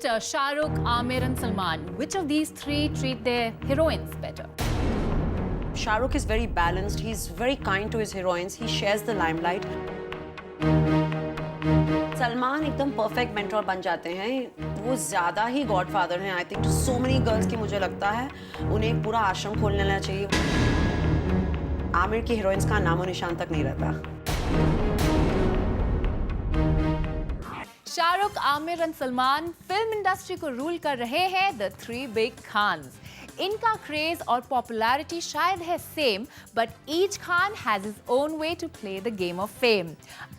Next, Shah Rukh, Aamir and Salman. Which of these three treat their heroines better? Shah Rukh is very balanced. He's very kind to his heroines. He shares the limelight. Salman एकदम perfect mentor बन जाते हैं. वो ज़्यादा ही godfather हैं. I think to so many girls की मुझे लगता है उन्हें एक पूरा आश्रम खोल लेना चाहिए. आमिर की हीरोइंस का नामो निशान तक नहीं रहता. शाहरुख, आमिर और सलमान फिल्म इंडस्ट्री को रूल कर रहे हैं द थ्री बिग खान्स. इनका क्रेज और पॉपुलैरिटी शायद है same, but each Khan has his own way to play the game of fame.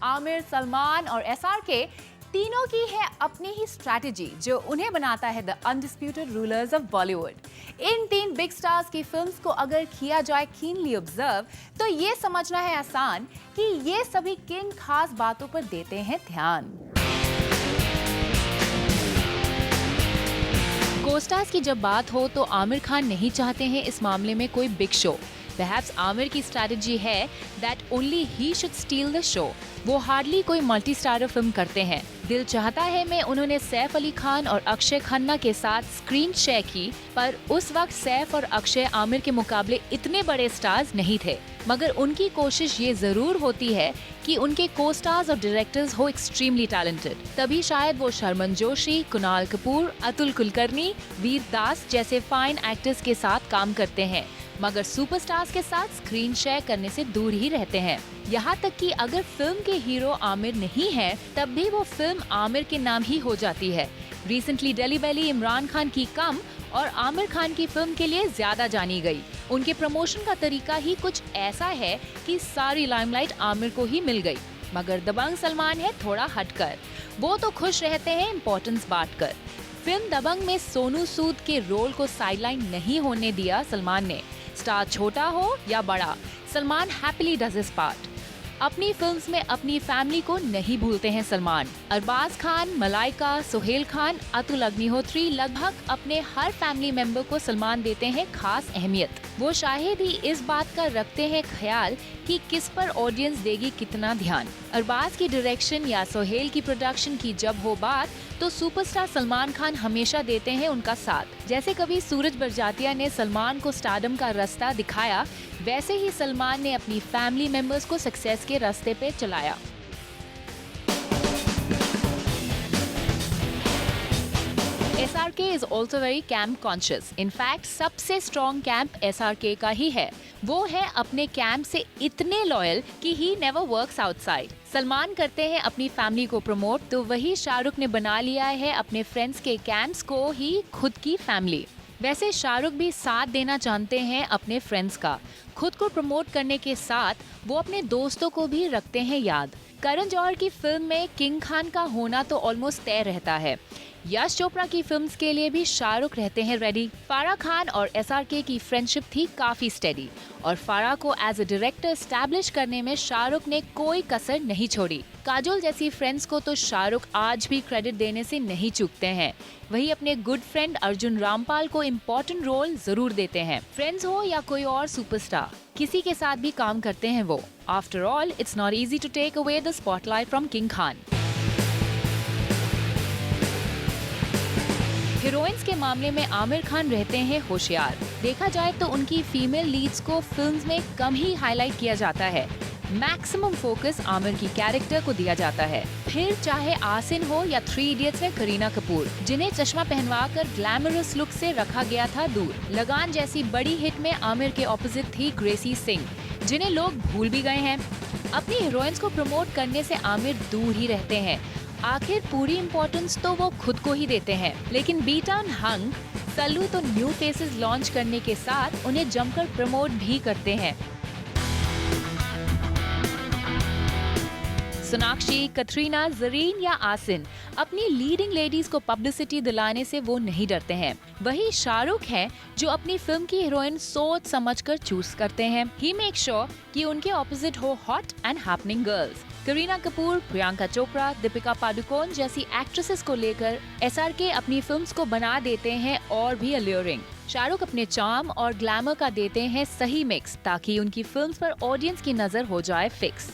Aamir, Salman और SRK तीनों की है अपनी ही स्ट्रैटेजी जो उन्हें बनाता है the undisputed rulers of Bollywood. इन तीन बिग स्टार्स की फिल्म्स को अगर किया जाए कीनली ऑब्जर्व तो ये समझना है आसान कि ये सभी किन खास बातों पर देते हैं ध्यान. कोस्टार्स की जब बात हो तो आमिर खान नहीं चाहते हैं इस मामले में कोई बिग शो. Perhaps आमिर की स्ट्रैटेजी है that only he should steal the show. वो हार्डली कोई मल्टी स्टारर फिल्म करते हैं. दिल चाहता है में उन्होंने सैफ अली खान और अक्षय खन्ना के साथ स्क्रीन शेयर की, पर उस वक्त सैफ और अक्षय आमिर के मुकाबले इतने बड़े स्टार्स नहीं थे. मगर उनकी कोशिश ये जरूर होती है कि उनके को स्टार्स और डायरेक्टर्स हो एक्सट्रीमली टैलेंटेड. तभी शायद वो शर्मन जोशी, कुणाल कपूर, अतुल कुलकर्णी, वीर दास जैसे फाइन एक्टर्स के साथ काम करते हैं, मगर सुपरस्टार्स के साथ स्क्रीन शेयर करने से दूर ही रहते हैं. यहाँ तक कि अगर फिल्म के हीरो आमिर नहीं है तब भी वो फिल्म आमिर के नाम ही हो जाती है. रिसेंटली दिल्ली वैली इमरान खान की कम और आमिर खान की फिल्म के लिए ज्यादा जानी गई. उनके प्रमोशन का तरीका ही कुछ ऐसा है कि सारी लाइमलाइट आमिर को ही मिल गई. मगर दबंग सलमान है थोड़ा हटकर. वो तो खुश रहते हैं इम्पोर्टेंस बांटकर. फिल्म दबंग में सोनू सूद के रोल को साइडलाइन नहीं होने दिया सलमान ने. स्टार छोटा हो या बड़ा, Salman happily does his part. अपनी फिल्म्स में अपनी फैमिली को नहीं भूलते हैं सलमान. अरबाज खान, मलाइका, सुहेल खान, अतुल अग्निहोत्री, लगभग अपने हर फैमिली मेंबर को सलमान देते हैं खास अहमियत. वो शायद ही इस बात का रखते हैं ख्याल कि किस पर ऑडियंस देगी कितना ध्यान. अरबाज की डायरेक्शन या सुहेल की प्रोडक्शन की जब हो बात तो सुपरस्टार सलमान खान हमेशा देते हैं उनका साथ. जैसे कभी सूरज बरजातिया ने सलमान को स्टारडम का रास्ता दिखाया, वैसे ही सलमान ने अपनी फैमिली मेंबर्स को सक्सेस के रास्ते पे चलाया. SRK is also very camp conscious. In fact, सबसे स्ट्रॉन्ग कैंप SRK का ही है. वो है अपने कैंप से इतने लॉयल कि he never works outside. Salman करते हैं अपनी फैमिली को प्रमोट, तो वही शाहरुख ने बना लिया है अपने फ्रेंड्स के कैंप्स को ही खुद की फैमिली. वैसे शाहरुख भी साथ देना जानते हैं अपने फ्रेंड्स का. खुद को प्रमोट करने के साथ वो अपने दोस्तों को भी रखते हैं याद. करण जौहर की फिल्म में किंग खान का होना तो ऑलमोस्ट तय रहता है. यश चोपड़ा की फिल्म्स के लिए भी शाहरुख रहते हैं रेडी. फारा खान और SRK की फ्रेंडशिप थी काफी स्टेडी और फारा को एज अ डायरेक्टर एस्टैब्लिश करने में शाहरुख ने कोई कसर नहीं छोड़ी. काजोल जैसी फ्रेंड्स को तो शाहरुख आज भी क्रेडिट देने से नहीं चूकते हैं. वही अपने गुड फ्रेंड अर्जुन रामपाल को इम्पोर्टेंट रोल जरूर देते हैं. फ्रेंड्स हो या कोई और सुपरस्टार, किसी के साथ भी काम करते हैं वो. After all, it's not easy to take away the spotlight from king Khan. Heroines के मामले में आमिर खान रहते हैं होशियार. देखा जाए तो उनकी फीमेल लीड्स को फिल्म्स में कम ही हाईलाइट किया जाता है. मैक्सिमम फोकस आमिर की कैरेक्टर को दिया जाता है. फिर चाहे आसिन हो या 3 इडियट्स में करीना कपूर, जिन्हें चश्मा पहनवाकर ग्लैमरस लुक से रखा गया था दूर. लगान जैसी बड़ी हिट में आमिर के ऑपोजिट थी ग्रेसी सिंह, जिन्हें लोग भूल भी गए हैं. अपनी हीरोइंस को प्रमोट करने से आमिर दूर ही रहते हैं. आखिर पूरी इम्पोर्टेंस तो वो खुद को ही देते हैं. लेकिन बीटन हंग सल्लू तो न्यू फेसेस लॉन्च करने के साथ उन्हें जमकर प्रमोट भी करते हैं. सोनाक्षी, कटरीना, जरीन या आसिन, अपनी लीडिंग लेडीज को पब्लिसिटी दिलाने से वो नहीं डरते हैं. वही शाहरुख हैं जो अपनी फिल्म की हीरोइन सोच समझकर चूज करते हैं. ही मेक श्योर कि उनके ऑपोजिट हो hot and happening girls. Kareena Kapoor, Priyanka Chopra, Deepika Padukone जैसी एक्ट्रेसेस को लेकर SRK अपनी फिल्म्स को बना देते हैं और भी अल्यूरिंग. शाहरुख अपने चार्म और ग्लैमर का देते हैं सही मिक्स, ताकि उनकी फिल्म्स पर ऑडियंस की नजर हो जाए फिक्स.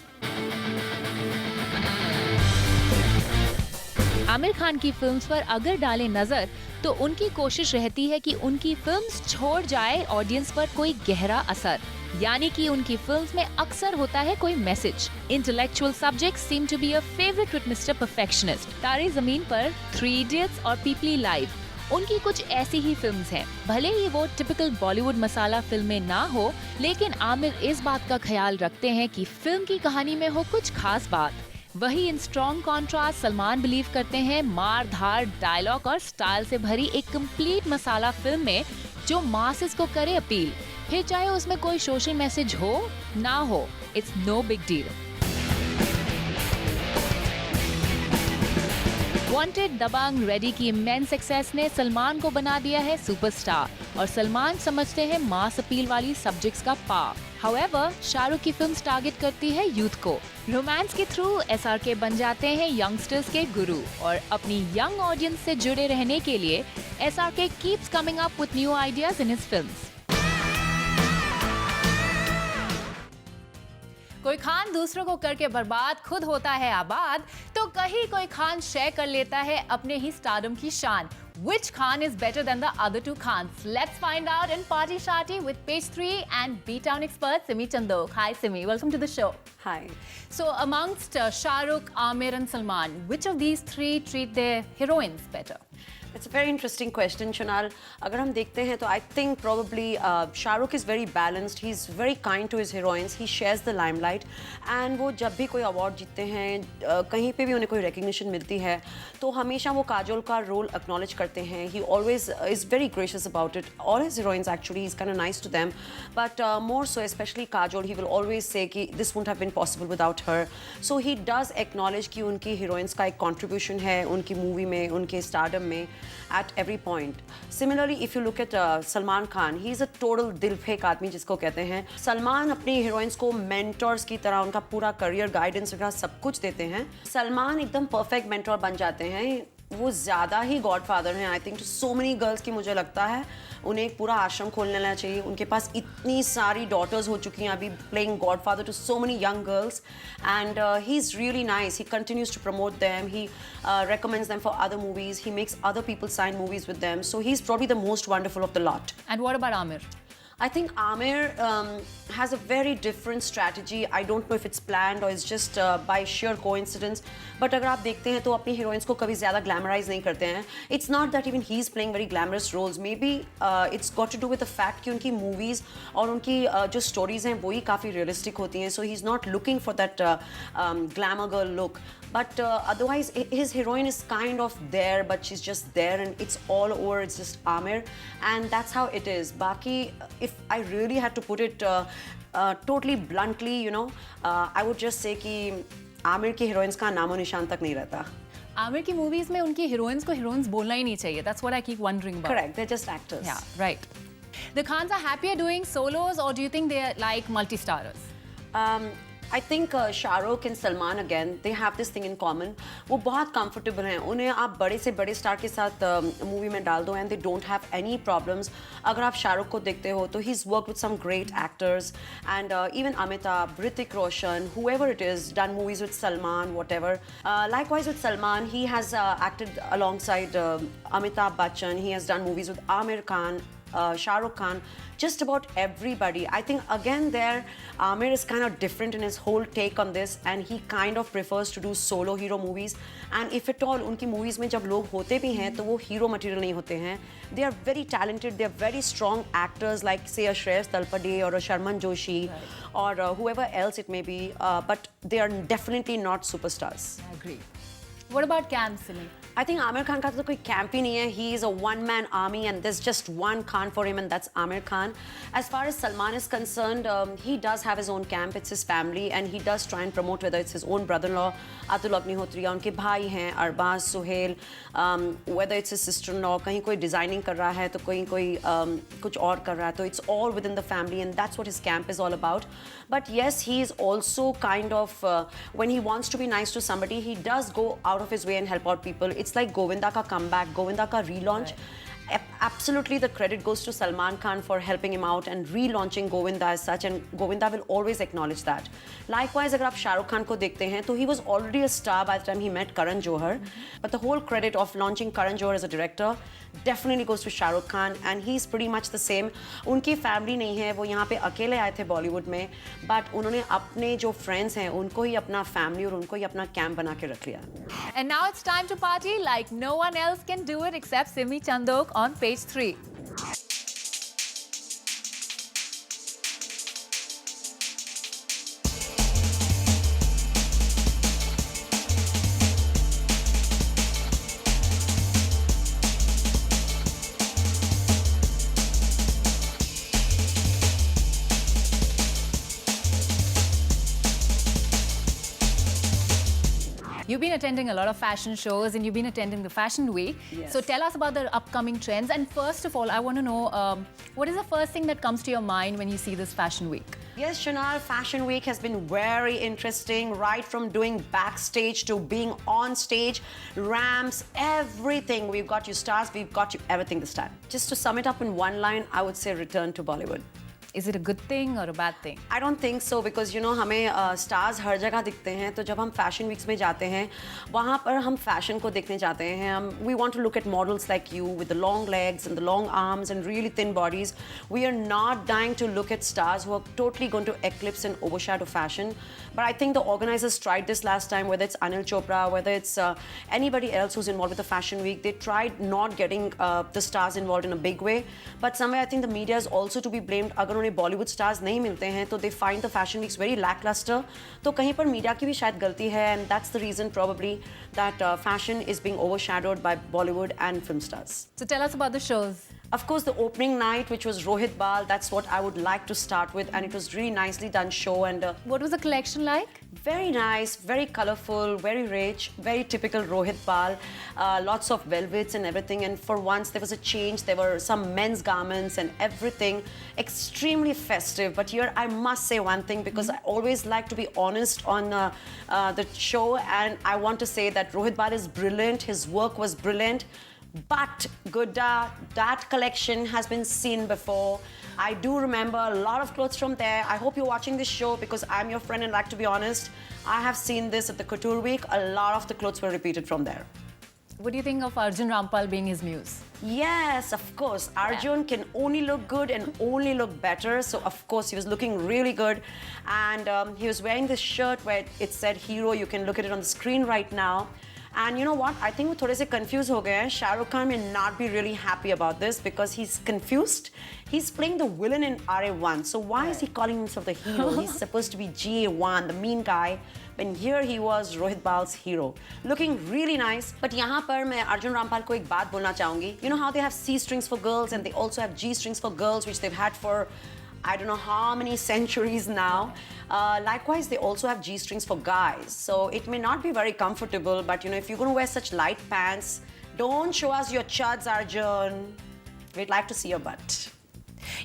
आमिर खान की फिल्म्स पर अगर डालें नजर तो उनकी कोशिश रहती है कि उनकी फिल्म्स छोड़ जाए ऑडियंस पर कोई गहरा असर, यानी कि उनकी फिल्म्स में अक्सर होता है कोई message. Intellectual subjects seem to be a favourite with mister perfectionist. Taare Zameen पर, 3 इडियट्स और पीपली लाइव उनकी कुछ ऐसी ही फिल्म्स हैं। भले ही वो टिपिकल बॉलीवुड मसाला फिल्में ना हो, लेकिन आमिर इस बात का ख्याल रखते हैं कि फिल्म की कहानी में हो कुछ खास बात। वही इन स्ट्रॉन्ग कॉन्ट्रास्ट सलमान बिलीव करते हैं मार धार, डायलॉग और स्टाइल से भरी एक कंप्लीट मसाला फिल्म में जो मासेस को करे अपील, फिर चाहे उसमें कोई सोशल मैसेज हो ना हो, it's no big deal. Wanted, Dabangg, Ready की इमेंस सक्सेस ने सलमान को बना दिया है सुपरस्टार और सलमान समझते हैं मास अपील वाली सब्जेक्ट्स का पार। हाउएवर, शाहरुख की फिल्म्स टारगेट करती है यूथ को। रोमांस के थ्रू एसआरके बन जाते हैं यंगस्टर्स के गुरु और अपनी यंग ऑडियंस से जुड़े रहने के लिए SRK keeps coming up with new ideas in his films. कोई खान दूसरों को करके बर्बाद खुद होता है आबाद, तो कहीं कोई खान शेयर कर लेता है अपने ही स्टारडम की शान। Which Khan is better than the other two Khans? Let's find out in Party Sharty with Page 3 and B-Town expert Simi Chandok. Hi Simi, welcome to the show. Hi. So amongst Shah Rukh, Aamir and Salman, which of these three treat their heroines better? It's a very interesting question, Shunal. अगर हम देखते हैं तो I think probably Shah Rukh is very balanced. He's very kind to his heroines. He shares the limelight. And वो जब भी कोई award जीतते हैं, कहीं पे भी उन्हें कोई recognition मिलती है, तो हमेशा वो काजोल का role acknowledge करते हैं. He always is very gracious about it. All his heroines actually, he's kind of nice to them. But more so, especially Kajol, he will always say कि this wouldn't have been possible without her. So he does acknowledge कि उनकी heroines का एक contribution है उनकी movie में, उनके stardom में. At every point. Similarly, if you look at Salman Khan, he is a total दिल फेंक आदमी जिसको कहते हैं. सलमान अपनी हीरोइंस को मेंटर्स की तरह उनका पूरा करियर गाइडेंस वगैरह सब कुछ देते हैं. सलमान एकदम परफेक्ट मेंटर बन जाते हैं. वो ज़्यादा ही गॉडफादर हैं I think to so many girls की. मुझे लगता है उन्हें एक पूरा आश्रम खोल लेना चाहिए. उनके पास इतनी सारी डॉटर्स हो चुकी हैं अभी, playing godfather to so many young girls. And he is really nice. He continues to promote them. He recommends them for other movies. He makes other people sign movies with them. So he's probably the most wonderful of the lot. And what about Aamir? I think Aamir has a very different strategy. I don't know if it's planned or it's just by sheer coincidence. But अगर आप देखते हैं तो अपनी heroines को कभी ज़्यादा glamorize नहीं करते हैं. It's not that even he's playing very glamorous roles. Maybe it's got to do with the fact कि उनकी movies और उनकी जो stories हैं वो ही काफ़ी realistic होती हैं. So he's not looking for that glamour girl look. But otherwise, his heroine is kind of there, but she's just there, and it's all over. It's just Aamir, and that's how it is. Baki, if I really had to put it totally bluntly, you know, I would just say कि आमिर की heroines का नामो निशान तक नहीं रहता. आमिर की movies में उनकी हीरोइंस को हीरोइंस बोलना ही नहीं चाहिए. That's what I keep wondering about. Correct, they're just actors. Yeah, right. The Khans are happier doing solos, or do you think they're like multi-starrers? I think Shah Rukh and Salman again, they have this thing in common. वो बहुत comfortable हैं. उन्हें आप बड़े से बड़े star के साथ मूवी में डाल दो and they don't have any problems. अगर आप शाहरुख को देखते हो तो he's worked with some great actors and even Amitabh, Hrithik Roshan, whoever it is, done movies with Salman, whatever. Likewise with Salman, he has acted alongside Amitabh Bachchan. He has done movies with Aamir Khan, Shah Rukh Khan, just about everybody. I think again there, Aamir is kind of different in his whole take on this and he kind of prefers to do solo hero movies. And if at all, उनकी movies में जब लोग होते भी हैं तो वो hero material नहीं होते हैं. They are very talented, they are very strong actors like say a Shreyas Talpade or a Sharman Joshi or whoever else it may be, but they are definitely not superstars. I agree. What about Cam, Simi? I think Aamir Khan का तो कोई camp ही नहीं है. He is a one-man army and there's just one Khan for him and that's Aamir Khan. As far as Salman is concerned, he does have his own camp. It's his family and he does try and promote whether it's his own brother-in-law, Atul Agnihotri, या उनके भाई हैं, Arbaz, Suhail, whether it's his sister-in-law, कहीं कोई designing कर रहा है तो कहीं कोई कुछ और कर रहा है. तो it's all within the family and that's what his camp is all about. But yes, he is also kind of, when he wants to be nice to somebody, he does go out of his way and help out people. It's like Govinda ka comeback, Govinda ka relaunch. Absolutely, the credit goes to Salman Khan for helping him out and relaunching Govinda as such, and Govinda will always acknowledge that. Likewise, अगर आप शाहरुख खान को देखते हैं, तो he was already a star by the time he met Karan Johar. But the whole credit of launching Karan Johar as a director definitely goes to Shahrukh Khan, and he's pretty much the same. उनकी family नहीं है, वो यहाँ पे अकेले आए थे बॉलीवुड में, बट उन्होंने अपने जो फ्रेंड्स हैं उनको ही अपना फैमिली और उनको ही अपना कैंप बना के रख लिया. And now it's time to party like no one else can do it except Simi Chandok on page 3. You've been attending a lot of fashion shows and you've been attending the Fashion Week. Yes. So tell us about the upcoming trends. And first of all, I want to know what is the first thing that comes to your mind when you see this Fashion Week? Yes, Shanal, Fashion Week has been very interesting, right from doing backstage to being on stage, ramps, everything. We've got you stars, we've got you everything this time. Just to sum it up in one line, I would say return to Bollywood. Is it a good thing or a bad thing? I don't think so, because you know हमें stars हर जगह दिखते हैं, तो जब हम fashion weeks में जाते हैं वहाँ पर हम fashion को देखने जाते हैं. We want to look at models like you with the long legs and the long arms and really thin bodies. We are not dying to look at stars who are totally going to eclipse and overshadow fashion. But I think the organizers tried this last time, whether it's Anil Chopra, whether it's anybody else who's involved with the Fashion Week. They tried not getting the stars involved in a big way. But somewhere I think the media is also to be blamed. अगर उन्हें Bollywood stars नहीं मिलते हैं, तो they find the Fashion Weeks very lackluster. तो कहीं पर media की भी शायद गलती है, and that's the reason probably that fashion is being overshadowed by Bollywood and film stars. So tell us about the shows. Of course, the opening night, which was Rohit Bal, that's what I would like to start with, and it was really nicely done show. And What was the collection like? very nice, very colorful, very rich, very typical Rohit Bal. Lots of velvets and everything. And for once, there was a change. There were some men's garments and everything. Extremely festive. But here, I must say one thing, because I always like to be honest on the show. And I want to say that Rohit Bal is brilliant. His work was brilliant. But Godda, that collection has been seen before. I do remember a lot of clothes from there. I hope you're watching this show, because I'm your friend and like to be honest. I have seen this at the Couture Week. A lot of the clothes were repeated from there. What do you think of Arjun Rampal being his muse? Yes, of course. Arjun can only look good and only look better. So, of course, he was looking really good. And he was wearing this shirt where it said hero. You can look at it on the screen right now. And you know what? I think वो थोड़े से confused हो गए हैं. Shahrukh Khan may not be really happy about this, because he's confused. He's playing the villain in RA1. So why is he calling himself the hero? He's supposed to be GA1, the mean guy. When here he was Rohit Bal's hero. Looking really nice. But यहाँ पर मैं Arjun Rampal को एक बात बोलना चाहूँगी. You know how they have C strings for girls and they also have G strings for girls, which they've had for I don't know how many centuries now. Likewise, they also have G-strings for guys. So it may not be very comfortable, but you know, if you're going to wear such light pants, don't show us your chuds, Arjun. We'd like to see your butt.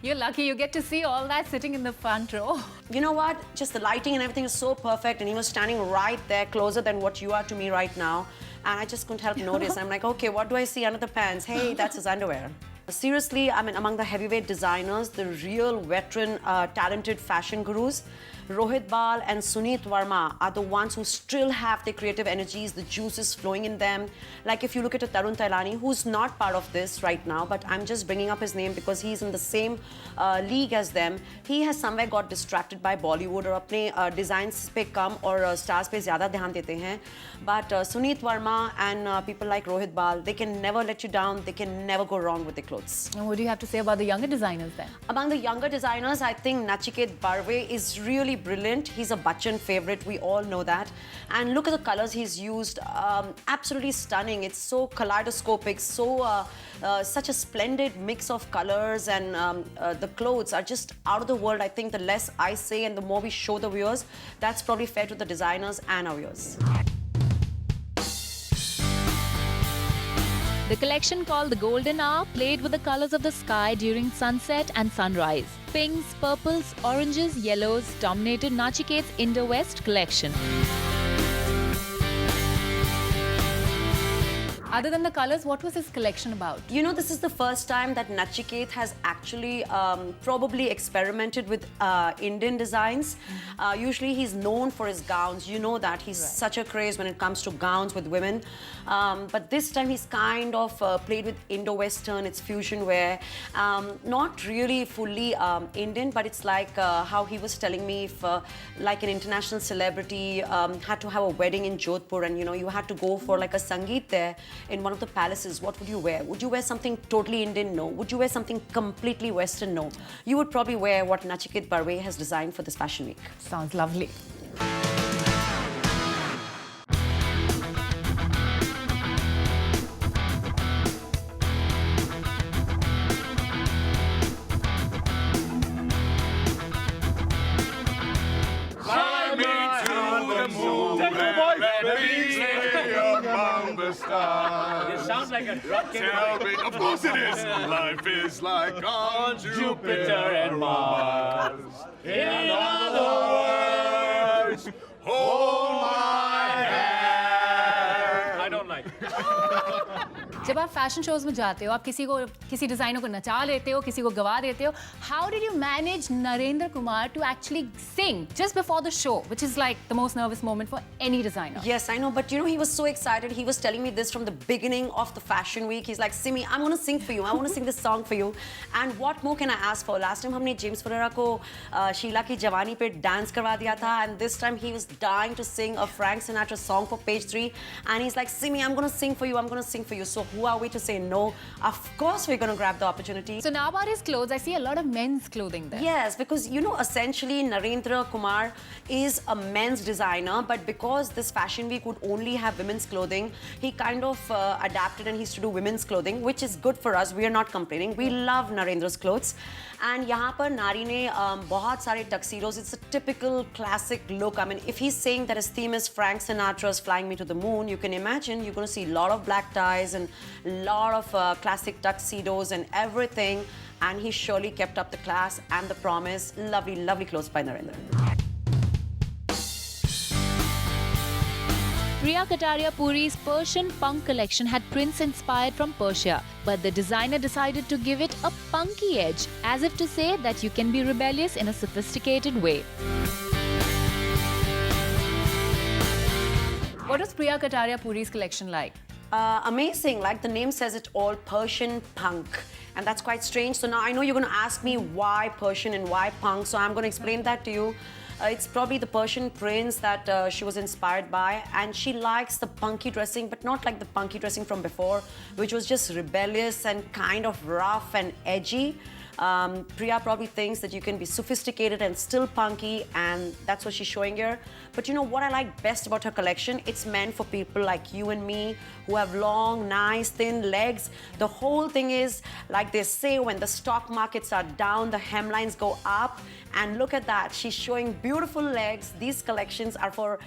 You're lucky you get to see all that sitting in the front row. You know what? Just the lighting and everything is so perfect, and he was standing right there, closer than what you are to me right now. And I just couldn't help notice. I'm like, okay, what do I see under the pants? Hey, that's his underwear. Seriously, I mean, among the heavyweight designers, the real veteran, talented fashion gurus, Rohit Bal and Suneet Verma are the ones who still have the creative energies, the juices flowing in them. Like if you look at a Tarun Tailani, who's not part of this right now, but I'm just bringing up his name because he's in the same league as them. He has somewhere got distracted by Bollywood और अपने designs पे कम और stars पे ज़्यादा ध्यान देते हैं. But Suneet Verma and people like Rohit Bal, they can never let you down. They can never go wrong with their clothes. And what do you have to say about the younger designers then? Among the younger designers, I think Nachiket Barve is really brilliant. He's a Bachchan favorite. We all know that. And look at the colors he's used. Absolutely stunning. It's so kaleidoscopic, so such a splendid mix of colors, and the clothes are just out of the world. I think the less I say and the more we show the viewers, that's probably fair to the designers and our viewers. The collection called the Golden Hour played with the colors of the sky during sunset and sunrise. Pinks, purples, oranges, yellows dominated Nachiket's Indo-West collection. Other than the colors, what was his collection about? You know, this is the first time that Nachiket has actually probably experimented with Indian designs. Usually he's known for his gowns. You know that he's such a craze when it comes to gowns with women. But this time he's kind of played with Indo-Western, it's fusion wear. Not really fully Indian, but it's like how he was telling me if like an international celebrity had to have a wedding in Jodhpur and you know, you had to go for like a Sangeet there in one of the palaces, what would you wear? Would you wear something totally Indian? No. Would you wear something completely Western? No. You would probably wear what Nachiket Barve has designed for this fashion week. Sounds lovely. It sounds like a drop in. Tell me, of course it is. Life is like on Jupiter and Mars. In other words, hold my hand. I don't like it. जब आप fashion shows में जाते हो, आप किसी designer को नचा लेते हो, किसी को गवा देते हो. How did you manage Narendra Kumar to actually sing just before the show, which is like the most nervous moment for any designer? Yes, I know, but you know, he was so excited. He was telling me this from the beginning of the fashion week. He's like, Simi, I'm going to sing for you. I want to sing this song for you. And what more can I ask for? Last time हमने James Ferreira को शीला की जवानी पे dance करवा दिया था, and this time he was dying to sing a Frank Sinatra song for Page 3. And he's like, Simi, I'm going to sing for you. I'm going to sing for you. So who are we to say no? Of course we're going to grab the opportunity. So now about his clothes, I see a lot of men's clothing there. Yes, because you know, essentially Narendra Kumar is a men's designer, but because this fashion week would only have women's clothing, he kind of adapted and he used to do women's clothing, which is good for us. We are not complaining. We love Narendra's clothes. And यहाँ पर नारी ने बहुत सारे tuxedos. It's a typical classic look. I mean, if he's saying that his theme is Frank Sinatra's Flying Me to the Moon, you can imagine you're going to see a lot of black ties and a lot of classic tuxedos and everything. And he surely kept up the class and the promise. Lovely, lovely clothes by Narendra. Priya Kataria Puri's Persian punk collection had prints inspired from Persia, but the designer decided to give it a punky edge, as if to say that you can be rebellious in a sophisticated way. What was Priya Kataria Puri's collection like? Amazing, like the name says it all, Persian punk. And that's quite strange. So now I know you're going to ask me why Persian and why punk, so I'm going to explain that to you. It's probably the Persian prince that she was inspired by, and she likes the punky dressing, but not like the punky dressing from before, which was just rebellious and kind of rough and edgy. Priya probably thinks that you can be sophisticated and still punky, and that's what she's showing here. But you know what I like best about her collection? It's meant for people like you and me who have long, nice, thin legs. The whole thing is, like they say, when the stock markets are down, the hemlines go up. And look at that, she's showing beautiful legs. These collections are for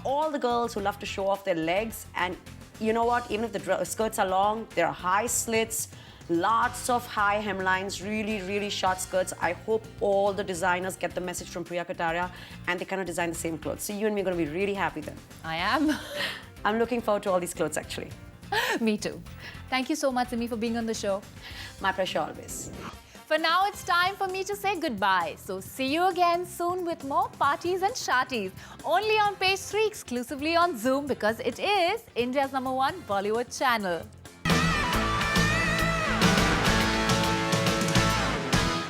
all the girls who love to show off their legs. And you know what? Even if the skirts are long, there are high slits. Lots of high hemlines, really, really short skirts. I hope all the designers get the message from Priya Kataria and they kind of design the same clothes. So you and me are going to be really happy then. I am. I'm looking forward to all these clothes actually. Me too. Thank you so much, Simi, for being on the show. My pleasure always. For now, it's time for me to say goodbye. So see you again soon with more parties and sharties. Only on Page 3, exclusively on Zoom, because it is India's #1 Bollywood channel.